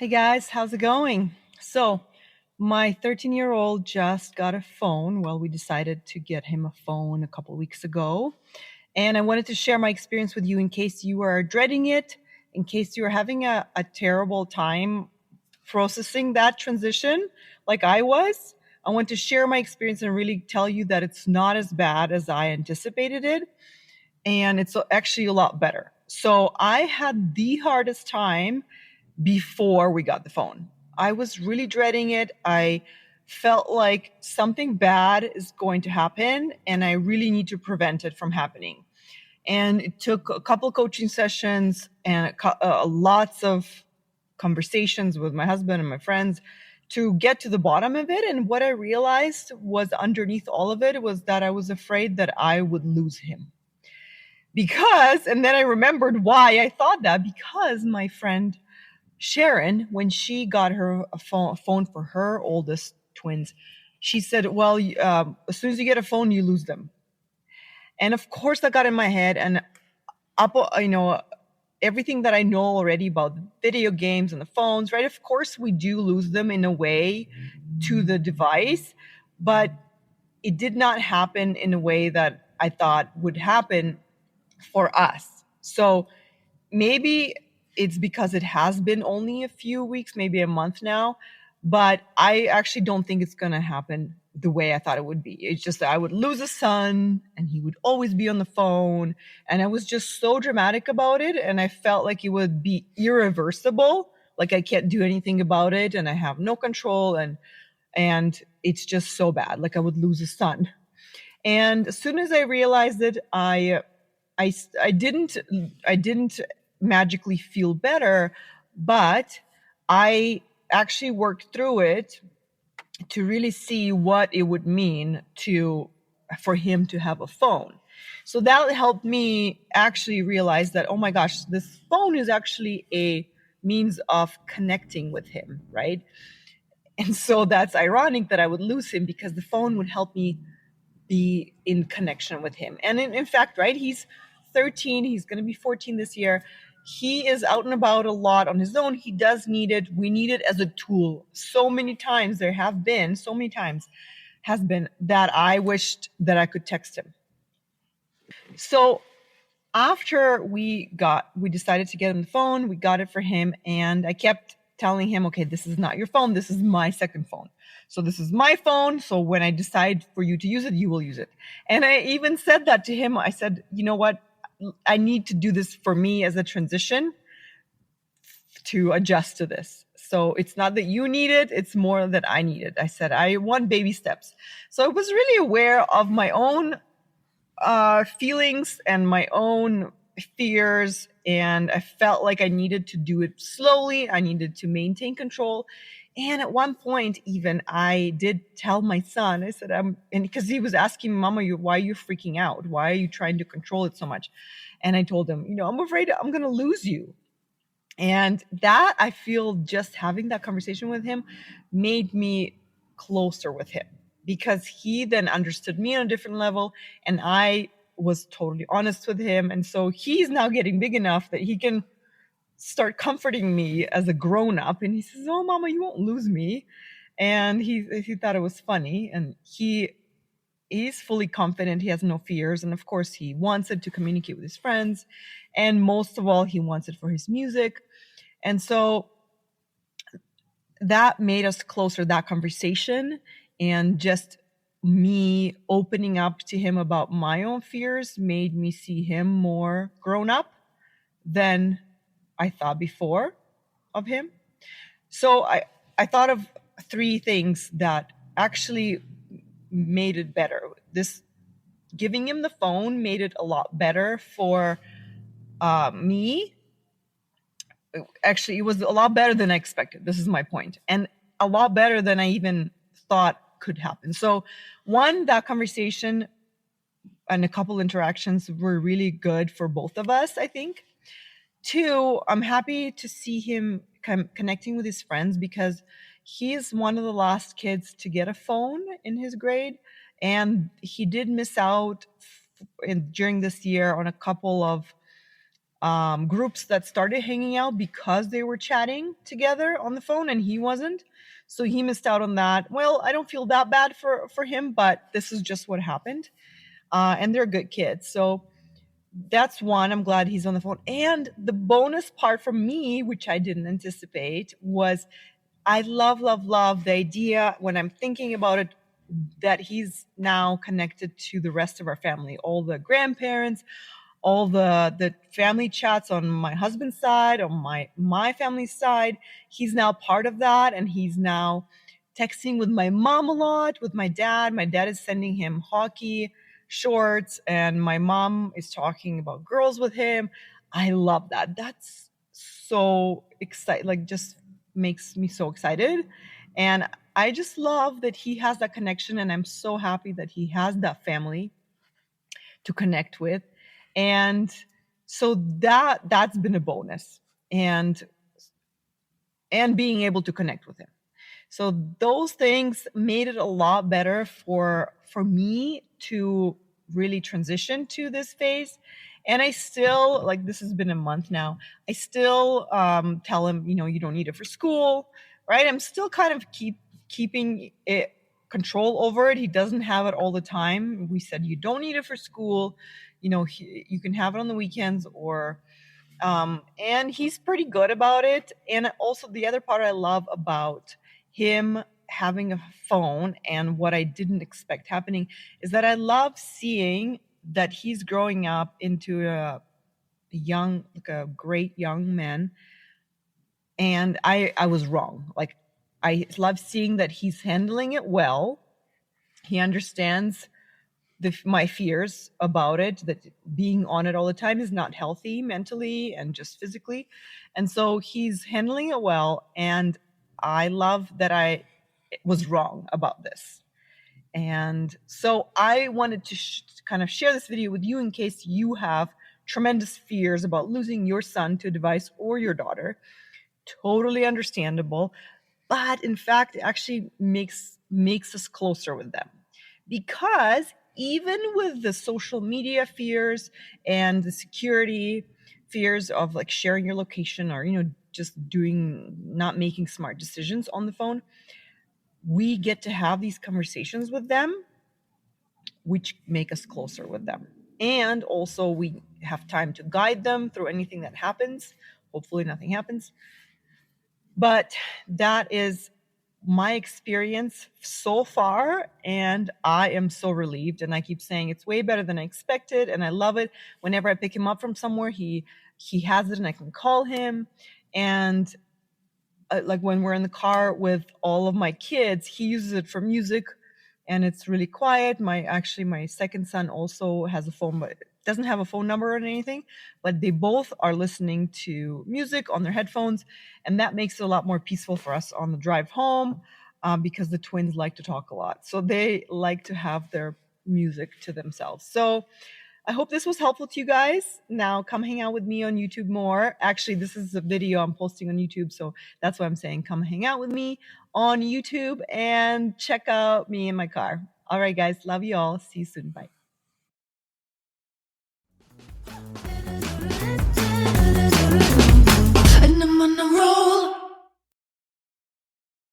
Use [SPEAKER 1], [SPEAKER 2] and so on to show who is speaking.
[SPEAKER 1] Hey guys, how's it going? So, my 13-year-old just got a phone. Well, we decided to get him a phone a couple weeks ago. And I wanted to share my experience with you in case you are dreading it, in case you are having a terrible time processing that transition like I was. I want to share my experience and really tell you that it's not as bad as I anticipated it. And it's actually a lot better. So, I had the hardest time before we got the phone. I was really dreading it. I felt like something bad is going to happen and I really need to prevent it from happening. And it took a couple coaching sessions and lots of conversations with my husband and my friends to get to the bottom of it. And what I realized was underneath all of it was that I was afraid that I would lose him. And then I remembered why I thought that, because my friend Sharon, when she got her a phone for her oldest twins, she said, "Well, as soon as you get a phone, you lose them." And of course, that got in my head, and up, everything that I know already about video games and the phones, right? Of course, we do lose them in a way to the device, but it did not happen in a way that I thought would happen for us. So maybe it's because it has been only a few weeks, maybe a month now, but I actually don't think it's going to happen the way I thought it would be. It's just that I would lose a son and he would always be on the phone. And I was just so dramatic about it. And I felt like it would be irreversible. Like I can't do anything about it and I have no control. And it's just so bad. Like I would lose a son. And as soon as I realized it, I didn't magically feel better, but I actually worked through it to really see what it would mean for him to have a phone. So that helped me actually realize that, oh my gosh, this phone is actually a means of connecting with him, right? And so that's ironic that I would lose him because the phone would help me be in connection with him. And in fact, right, he's 13, he's going to be 14 this year. He is out and about a lot on his own. He does need it. We need it as a tool. So many times has been that I wished that I could text him. So after we decided to get him the phone, we got it for him, and I kept telling him, okay, this is not your phone, this is my second phone. So this is my phone, so when I decide for you to use it, you will use it. And I even said that to him. I said, you know what, I need to do this for me as a transition to adjust to this. So it's not that you need it, it's more that I need it. I said, I want baby steps. So I was really aware of my own feelings and my own fears, and I felt like I needed to do it slowly. I needed to maintain control. And at one point, even I did tell my son, I said, and because he was asking, Mama, why are you freaking out? Why are you trying to control it so much? And I told him, I'm afraid I'm going to lose you. And that, I feel, just having that conversation with him made me closer with him, because he then understood me on a different level and I was totally honest with him. And so he's now getting big enough that he can start comforting me as a grown up. And he says, "Oh, Mama, you won't lose me." And he thought it was funny. And he's fully confident. He has no fears. And of course, he wants it to communicate with his friends. And most of all, he wants it for his music. And so that made us closer, that conversation, and just me opening up to him about my own fears made me see him more grown up than I thought before of him. So I thought of three things that actually made it better. This giving him the phone made it a lot better for me. Actually, it was a lot better than I expected. This is my point. And a lot better than I even thought could happen. So one, that conversation and a couple interactions were really good for both of us, I think. Two, I'm happy to see him connecting with his friends, because he is one of the last kids to get a phone in his grade. And he did miss out during this year on a couple of groups that started hanging out because they were chatting together on the phone and he wasn't. So he missed out on that. Well, I don't feel that bad for him, but this is just what happened. And they're good kids. So that's one. I'm glad he's on the phone. And the bonus part for me, which I didn't anticipate, was I love the idea when I'm thinking about it that he's now connected to the rest of our family, all the grandparents, all the family chats on my husband's side, on my family's side. He's now part of that, and he's now texting with my mom a lot, with my dad. My dad is sending him hockey shorts, and my mom is talking about girls with him. I love that. That's so exciting. Like, just makes me so excited. And I just love that he has that connection, and I'm so happy that he has that family to connect with. And so that's been a bonus, and being able to connect with him. So those things made it a lot better for me to really transition to this phase. And I still, like, this has been a month now, I still tell him, you don't need it for school, right? I'm still kind of keeping it control over it. He doesn't have it all the time. We said, you don't need it for school. You can have it on the weekends, or and he's pretty good about it. And also the other part I love about him having a phone, and what I didn't expect happening, is that I love seeing that he's growing up into a great young man. And I was wrong. Like, I love seeing that he's handling it well. He understands my fears about it, that being on it all the time is not healthy mentally and just physically. And so he's handling it well. And I love that I was wrong about this. And so I wanted to kind of share this video with you in case you have tremendous fears about losing your son to a device, or your daughter. Totally understandable. But in fact, it actually makes us closer with them. Because even with the social media fears and the security fears of, like, sharing your location, or just not making smart decisions on the phone, we get to have these conversations with them, which make us closer with them. And also we have time to guide them through anything that happens. Hopefully nothing happens. But that is my experience so far, and I am so relieved. And I keep saying it's way better than I expected, and I love it. Whenever I pick him up from somewhere, he has it, and I can call him. And like, when we're in the car with all of my kids, he uses it for music, and it's really quiet. My second son also has a phone, but doesn't have a phone number or anything, but they both are listening to music on their headphones, and that makes it a lot more peaceful for us on the drive home, because the twins like to talk a lot, so they like to have their music to themselves. So I hope this was helpful to you guys. Now come hang out with me on YouTube more. Actually, this is a video I'm posting on YouTube, so that's why I'm saying come hang out with me on YouTube and check out me in my car. All right, guys, love you all. See you soon. Bye.
[SPEAKER 2] And I'm on a roll.